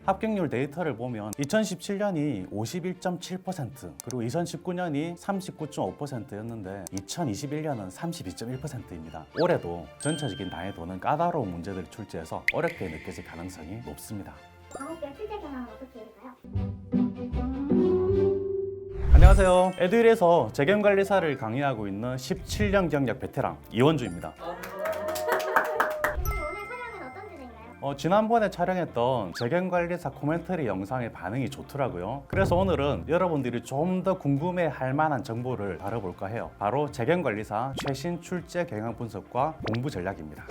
합격률 데이터를 보면 2017년이 51.7% 그리고 2019년이 39.5%였는데 2021년은 32.1%입니다. 올해도 전체적인 난이도는 까다로운 문제들을 출제해서 어렵게 느껴질 가능성이 높습니다. 과목별 출제 경향은 어떻게 될까요? 안녕하세요. 에듀윌에서 재경관리사를 강의하고 있는 17년 경력 베테랑 이원주입니다. 교수님 오늘 촬영은 어떤 주제인가요? 지난번에 촬영했던 재경관리사 코멘터리 영상의 반응이 좋더라고요. 그래서 오늘은 여러분들이 좀 더 궁금해할 만한 정보를 다뤄볼까 해요. 바로 재경관리사 최신 출제 경향 분석과 공부 전략입니다.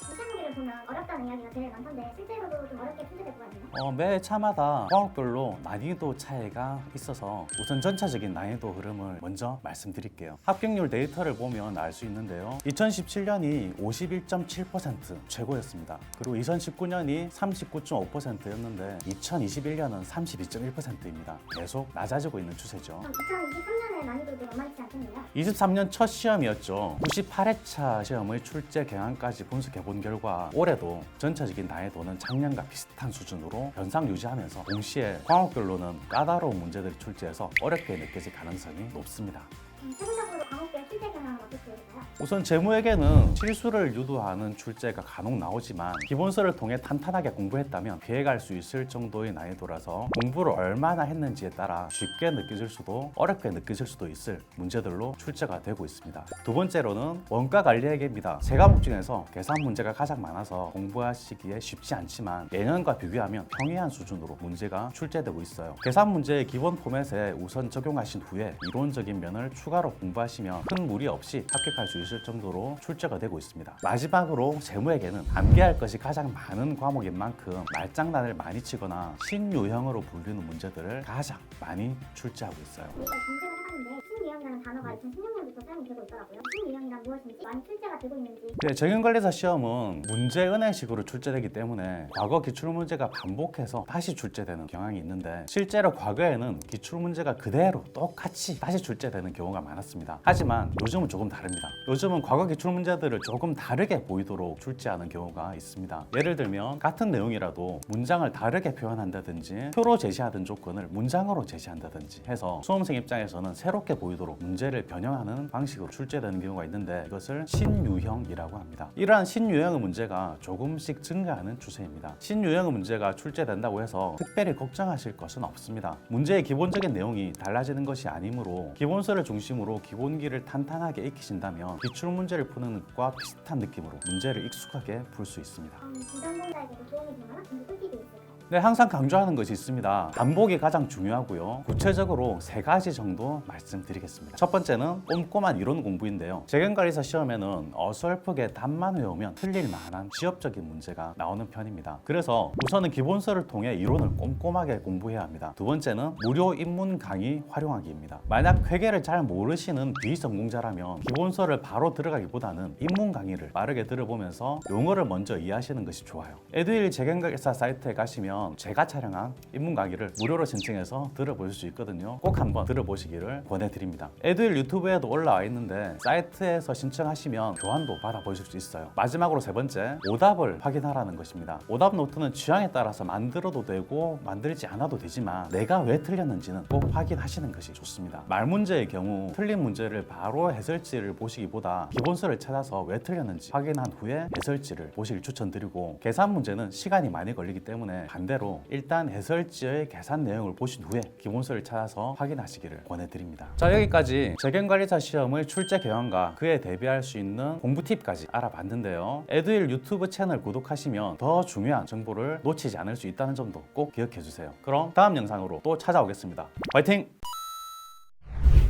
문제문제를 보면 어렵다는 이야기가 제일 많던데 실제로도 좀 어렵게 출제될 것 같나요? 매 차마다 과목별로 난이도 차이가 있어서 우선 전체적인 난이도 흐름을 먼저 말씀드릴게요. 합격률 데이터를 보면 알 수 있는데요. 2017년이 51.7% 최고였습니다. 그리고 2019년이 39.5%였는데 2021년은 32.1%입니다. 계속 낮아지고 있는 추세죠. 그럼 2023년의 난이도도 만만치 않겠네요. 23년 첫 시험이었죠. 98회차 시험의 출제 경향까지 분석해 본 결과 올해도 전체적인 난이도는 작년과 비슷한 수준으로 현상 유지하면서 동시에 과목별로는 까다로운 문제들을 출제해서 어렵게 느껴질 가능성이 높습니다. 세부적으로 과목별 출제 경향은 어떻게 될까요? 우선 재무에게는 실수를 유도하는 출제가 간혹 나오지만 기본서를 통해 탄탄하게 공부했다면 피해갈 수 있을 정도의 난이도라서 공부를 얼마나 했는지에 따라 쉽게 느껴질 수도 어렵게 느껴질 수도 있을 문제들로 출제가 되고 있습니다. 두 번째로는 원가 관리회계입니다. 세 과목 중에서 계산 문제가 가장 많아서 공부하시기에 쉽지 않지만 예년과 비교하면 평이한 수준으로 문제가 출제되고 있어요. 계산 문제의 기본 포맷에 우선 적용하신 후에 이론적인 면을 추가로 공부하시면 큰 무리 없이 합격할 수 있을 정도로 출제가 되고 있습니다. 마지막으로 재무에게는 암기할 것이 가장 많은 과목인 만큼 말장난을 많이 치거나 신유형으로 불리는 문제들을 가장 많이 출제하고 있어요. 저희가 검색을 해봤는데 신유형이라는 단어가 2016년부터 사용이 되고 있더라고요. 신유형이란 무엇인지, 많이 출제가 되고 있는지. 재경관리사 시험은 문제 은행식으로 출제되기 때문에 과거 기출문제가 반복해서 다시 출제되는 경향이 있는데 실제로 과거에는 기출문제가 그대로 똑같이 다시 출제되는 경우가 많았습니다. 하지만 요즘은 조금 다릅니다. 요즘은 과거 기출문제들을 조금 다르게 보이도록 출제하는 경우가 있습니다. 예를 들면 같은 내용이라도 문장을 다르게 표현한다든지 표로 제시하던 조건을 문장으로 제시한다든지 해서 수험생 입장에서는 새롭게 보이도록 문제를 변형하는 방식으로 출제되는 경우가 있는데 이것을 신유형이라고 합니다. 이러한 신유형의 문제가 조금씩 증가하는 추세입니다. 신유형의 문제가 출제된다고 해서 특별히 걱정하실 것은 없습니다. 문제의 기본적인 내용이 달라지는 것이 아니므로 기본서를 중심으로 기본기를 탄탄하게 익히신다면 기출문제를 푸는 것과 비슷한 느낌으로 문제를 익숙하게 풀 수 있습니다. 비전공자에게도 도움이 될 만한 공부 꿀팁이 있을까요? 네, 항상 강조하는 것이 있습니다. 반복이 가장 중요하고요. 구체적으로 세 가지 정도 말씀드리겠습니다. 첫 번째는 꼼꼼한 이론 공부인데요. 재경관리사 시험에는 어설프게 답만 외우면 틀릴 만한 지엽적인 문제가 나오는 편입니다. 그래서 우선은 기본서를 통해 이론을 꼼꼼하게 공부해야 합니다. 두 번째는 무료 입문 강의 활용하기입니다. 만약 회계를 잘 모르시는 비전공자라면 기본서를 바로 들어가기보다는 입문 강의를 빠르게 들어보면서 용어를 먼저 이해하시는 것이 좋아요. 에듀윌 재경관리사 사이트에 가시면 제가 촬영한 입문 강의를 무료로 신청해서 들어보실 수 있거든요. 꼭 한번 들어보시기를 권해드립니다. 에듀윌 유튜브에도 올라와 있는데 사이트에서 신청하시면 교환도 받아보실 수 있어요. 마지막으로 세 번째, 오답을 확인하라는 것입니다. 오답 노트는 취향에 따라서 만들어도 되고 만들지 않아도 되지만 내가 왜 틀렸는지는 꼭 확인하시는 것이 좋습니다. 말 문제의 경우 틀린 문제를 바로 해설지를 보시기보다 기본서를 찾아서 왜 틀렸는지 확인한 후에 해설지를 보시길 추천드리고 계산 문제는 시간이 많이 걸리기 때문에 반대로 일단 해설지의 계산 내용을 보신 후에 기본서를 찾아서 확인하시기를 권해드립니다. 자, 여기까지 재경관리사 시험의 출제 경향과 그에 대비할 수 있는 공부 팁까지 알아봤는데요. 에듀윌 유튜브 채널 구독하시면 더 중요한 정보를 놓치지 않을 수 있다는 점도 꼭 기억해주세요. 그럼 다음 영상으로 또 찾아오겠습니다. 화이팅!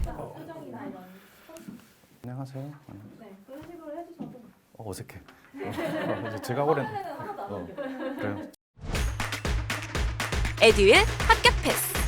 표정이나 이런 안녕하세요. 네 그런 식으로 해주셔도 어색해. 제가 오랜 하나도 안 어려워요. 그래요. 에듀윌 합격 패스.